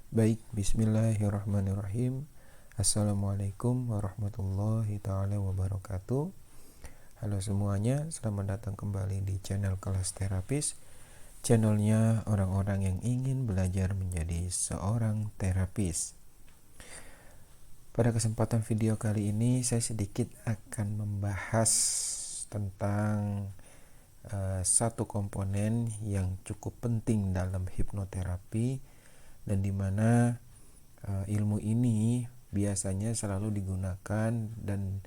Baik, bismillahirrahmanirrahim. Assalamualaikum warahmatullahi ta'ala wabarakatuh. Halo semuanya, selamat datang kembali di channel Kelas Terapis. Channelnya orang-orang yang ingin belajar menjadi seorang terapis. Pada kesempatan video kali ini, saya sedikit akan membahas tentang satu komponen yang cukup penting dalam hipnoterapi, dan dimana ilmu ini biasanya selalu digunakan dan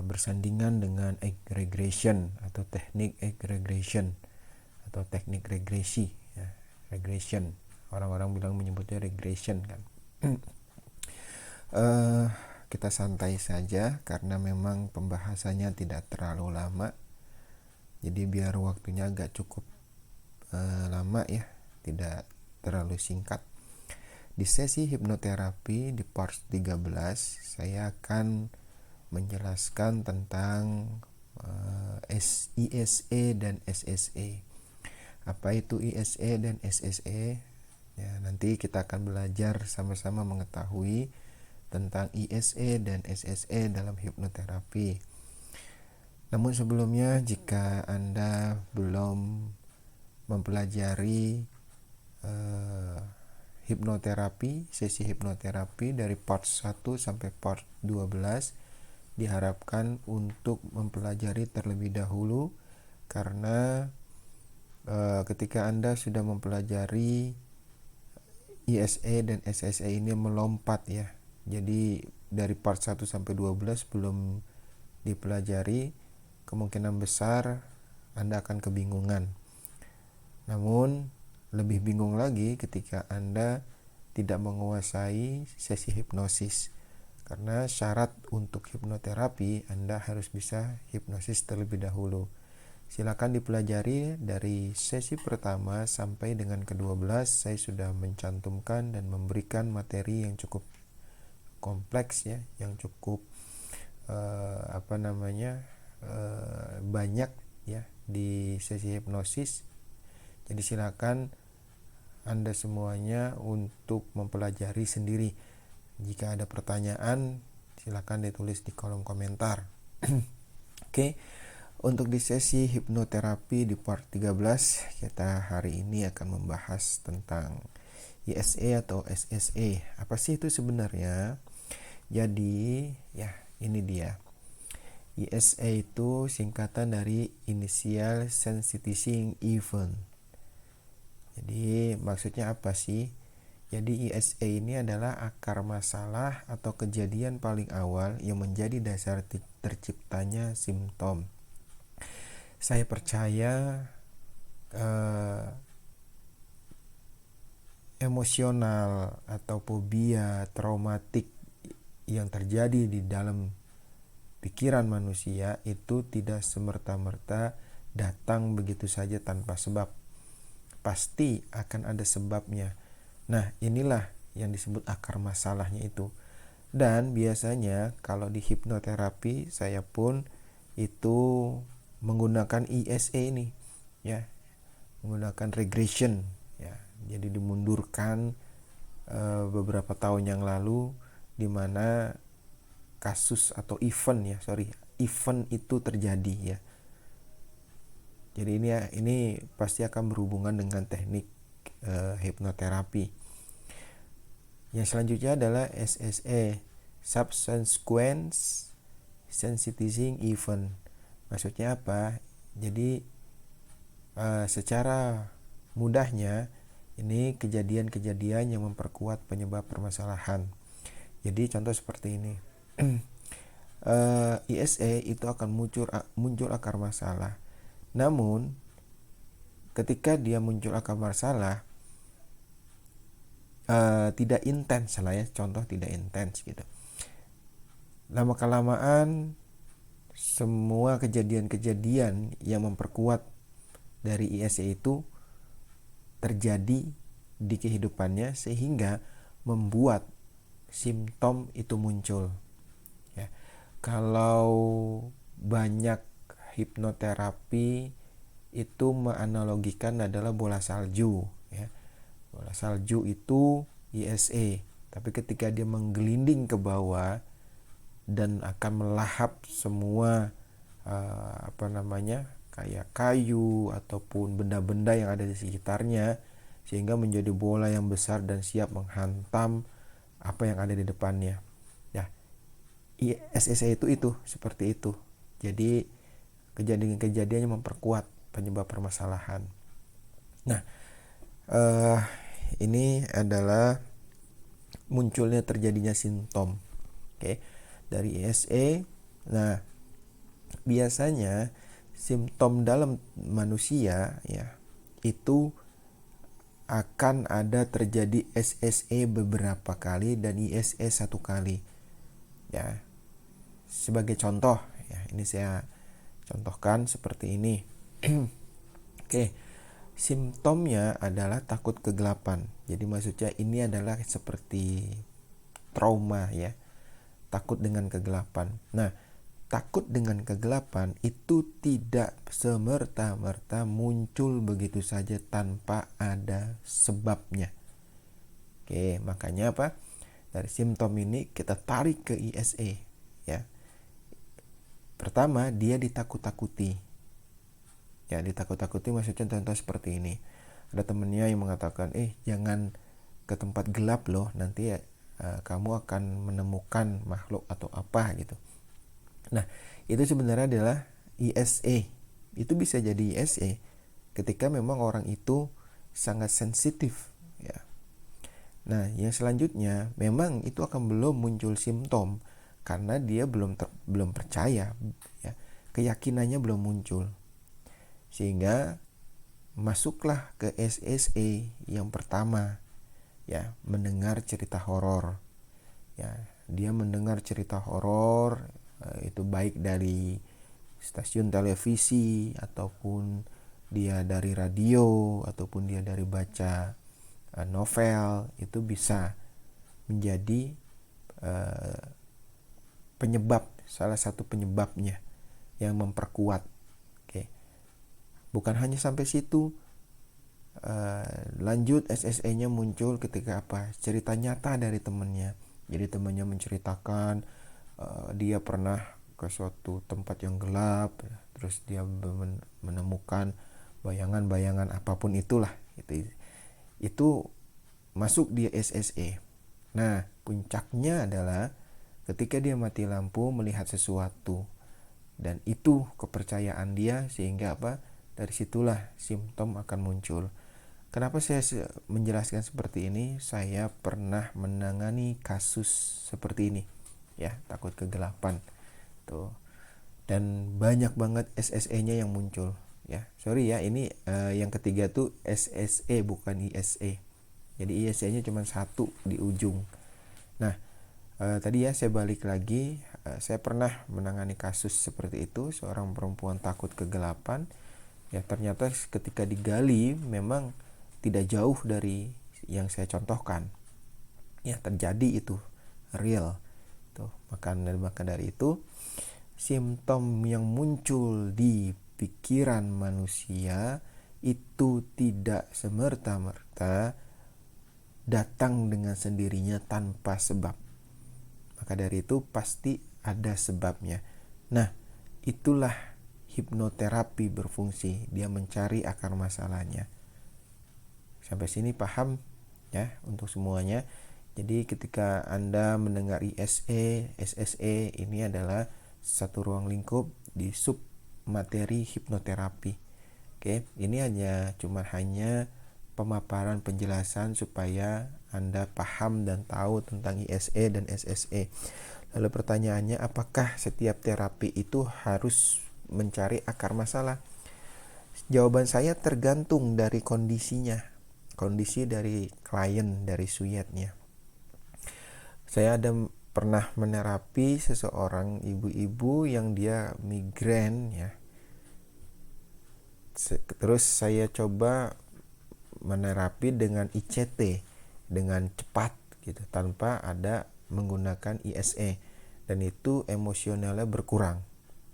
bersandingan dengan egg regression atau teknik egg regression atau teknik regresi ya, regression. Orang-orang bilang menyebutnya regression kan. Kita santai saja karena memang pembahasannya tidak terlalu lama, jadi biar waktunya agak cukup lama ya, tidak terlalu singkat. Di sesi hipnoterapi di part 13 saya akan menjelaskan tentang ISE dan SSE. Apa itu ISE dan SSE? Ya, nanti kita akan belajar sama-sama mengetahui tentang ISE dan SSE dalam hipnoterapi. Namun sebelumnya, jika Anda belum mempelajari sesi hipnoterapi dari part 1 sampai part 12, diharapkan untuk mempelajari terlebih dahulu, karena ketika Anda sudah mempelajari ISE dan SSE ini melompat ya. Jadi dari part 1 sampai 12 belum dipelajari, kemungkinan besar Anda akan kebingungan. Namun lebih bingung lagi ketika Anda tidak menguasai sesi hipnosis, karena syarat untuk hipnoterapi Anda harus bisa hipnosis terlebih dahulu. Silakan dipelajari dari sesi pertama sampai dengan ke-12. Saya sudah mencantumkan dan memberikan materi yang cukup kompleks ya, yang cukup banyak ya di sesi hipnosis. Jadi silakan Anda semuanya untuk mempelajari sendiri. Jika ada pertanyaan, silakan ditulis di kolom komentar. Oke, untuk di sesi hipnoterapi di part 13, kita hari ini akan membahas tentang ISE atau SSE. Apa sih itu sebenarnya? Jadi, ya ini dia. ISE itu singkatan dari Initial Sensitizing Event. Jadi maksudnya apa sih? Jadi ISE ini adalah akar masalah atau kejadian paling awal yang menjadi dasar terciptanya simptom. Saya percaya emosional atau fobia traumatik yang terjadi di dalam pikiran manusia itu tidak semerta-merta datang begitu saja tanpa sebab. Pasti akan ada sebabnya. Nah, inilah yang disebut akar masalahnya itu. Dan biasanya kalau di hipnoterapi saya pun itu menggunakan ISE ini ya, menggunakan regression ya. Jadi dimundurkan beberapa tahun yang lalu, di mana kasus atau event itu terjadi ya. Jadi ini pasti akan berhubungan dengan teknik hipnoterapi. Yang selanjutnya adalah SSE, Subsequent Sensitizing Event. Maksudnya apa? Jadi secara mudahnya ini kejadian-kejadian yang memperkuat penyebab permasalahan. Jadi contoh seperti ini. ISE itu akan muncul akar masalah. Namun ketika dia muncul akar masalah tidak intens lah ya, contoh tidak intens gitu. Lama kelamaan semua kejadian-kejadian yang memperkuat dari ISE itu terjadi di kehidupannya sehingga membuat simptom itu muncul ya. Kalau banyak hipnoterapi itu menganalogikan adalah bola salju ya. Bola salju itu ISE. Tapi ketika dia menggelinding ke bawah dan akan melahap semua kayak kayu ataupun benda-benda yang ada di sekitarnya, sehingga menjadi bola yang besar dan siap menghantam apa yang ada di depannya. Ya, SSE itu seperti itu. Jadi kejadian-kejadiannya memperkuat penyebab permasalahan. Nah, ini adalah munculnya terjadinya simptom, dari ISE. Nah, biasanya simptom dalam manusia ya itu akan ada terjadi SSE beberapa kali dan ISE satu kali. Ya, sebagai contoh, ya ini saya contohkan seperti ini. Simptomnya adalah takut kegelapan. Jadi maksudnya ini adalah seperti trauma ya, takut dengan kegelapan. Nah, takut dengan kegelapan itu tidak semerta-merta muncul begitu saja tanpa ada sebabnya. Makanya apa? Dari simptom ini kita tarik ke ISE ya. Pertama, dia ditakut-takuti. Ya, ditakut-takuti maksudnya contoh seperti ini. Ada temennya yang mengatakan, jangan ke tempat gelap loh, nanti kamu akan menemukan makhluk atau apa gitu. Nah, itu sebenarnya adalah ISE. Itu bisa jadi ISE ketika memang orang itu sangat sensitif ya. Nah, yang selanjutnya memang itu akan belum muncul simptom karena dia belum percaya ya. Keyakinannya belum muncul. Sehingga masuklah ke SSE yang pertama ya, mendengar cerita horor. Ya, dia mendengar cerita horor itu baik dari stasiun televisi ataupun dia dari radio ataupun dia dari baca novel, itu bisa menjadi penyebab, salah satu penyebabnya yang memperkuat. Bukan hanya sampai situ, lanjut SSE-nya muncul ketika apa? Cerita nyata dari temannya. Jadi temannya menceritakan dia pernah ke suatu tempat yang gelap, terus dia menemukan bayangan-bayangan apapun itulah. Itu masuk di SSE. Nah, puncaknya adalah ketika dia mati lampu melihat sesuatu, dan itu kepercayaan dia, sehingga apa? Dari situlah simptom akan muncul. Kenapa saya menjelaskan seperti ini? Saya pernah menangani kasus seperti ini, ya, takut kegelapan tuh, dan banyak banget SSE-nya yang muncul. Ya, sorry ya, ini yang ketiga tuh SSE bukan ISE. Jadi ISE-nya cuma satu di ujung. Nah, tadi ya saya balik lagi, saya pernah menangani kasus seperti itu, seorang perempuan takut kegelapan. Ya, ternyata ketika digali memang tidak jauh dari yang saya contohkan. Ya, terjadi itu real. Tuh, maka dari itu simptom yang muncul di pikiran manusia itu tidak semerta-merta datang dengan sendirinya tanpa sebab. Maka dari itu pasti ada sebabnya. Nah, itulah hipnoterapi berfungsi. Dia mencari akar masalahnya. Sampai sini paham ya untuk semuanya. Jadi ketika Anda mendengar ISE, SSE, ini adalah satu ruang lingkup di sub materi hipnoterapi. Ini hanya pemaparan penjelasan supaya Anda paham dan tahu tentang ISE dan SSE. Lalu pertanyaannya, apakah setiap terapi itu harus mencari akar masalah? Jawaban saya tergantung dari kondisinya, kondisi dari klien, dari suyetnya. Saya pernah menerapi seseorang ibu-ibu yang dia migrain ya. Terus saya coba menerapi dengan ICT dengan cepat gitu, tanpa ada menggunakan ISE, dan itu emosionalnya berkurang,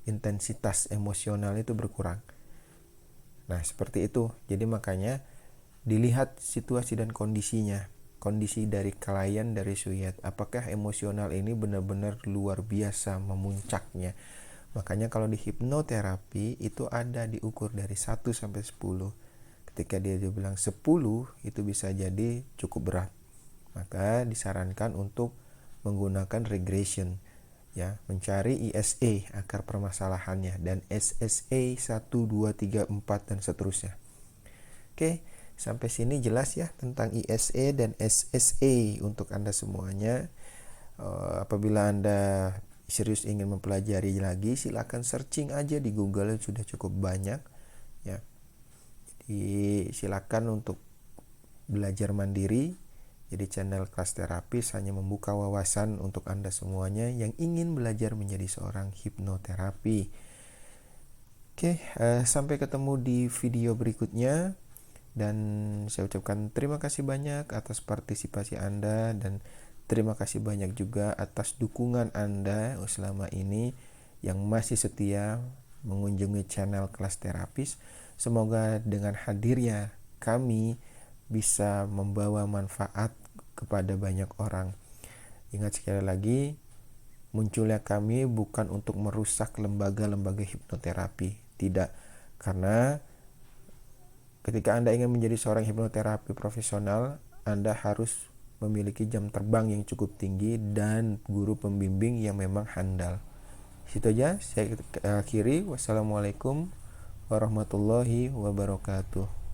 intensitas emosional itu berkurang. Nah, seperti itu. Jadi makanya dilihat situasi dan kondisinya. kondisi dari klien, dari Suyat. Apakah emosional ini benar-benar luar biasa memuncaknya. Makanya kalau di hipnoterapi itu ada diukur dari 1 sampai 10. Ketika dia bilang 10, itu bisa jadi cukup berat. Maka disarankan untuk menggunakan regression, ya, mencari ISA, akar permasalahannya, dan SSA 1, 2, 3, 4 dan seterusnya. Oke, sampai sini jelas ya tentang ISA dan SSA untuk Anda semuanya. Apabila Anda serius ingin mempelajari lagi, silakan searching aja di Google, sudah cukup banyak ya. Jadi silakan untuk belajar mandiri. Jadi channel Kelas Terapis hanya membuka wawasan untuk Anda semuanya yang ingin belajar menjadi seorang hipnoterapi. Oke, sampai ketemu di video berikutnya. Dan saya ucapkan terima kasih banyak atas partisipasi Anda, dan terima kasih banyak juga atas dukungan Anda selama ini yang masih setia mengunjungi channel Kelas Terapis. Semoga dengan hadirnya kami bisa membawa manfaat kepada banyak orang. Ingat sekali lagi, munculnya kami bukan untuk merusak lembaga-lembaga hipnoterapi. Tidak, karena ketika Anda ingin menjadi seorang hipnoterapi profesional, Anda harus memiliki jam terbang yang cukup tinggi dan guru pembimbing yang memang handal. Situ aja saya akhiri. Wassalamualaikum warahmatullahi wabarakatuh.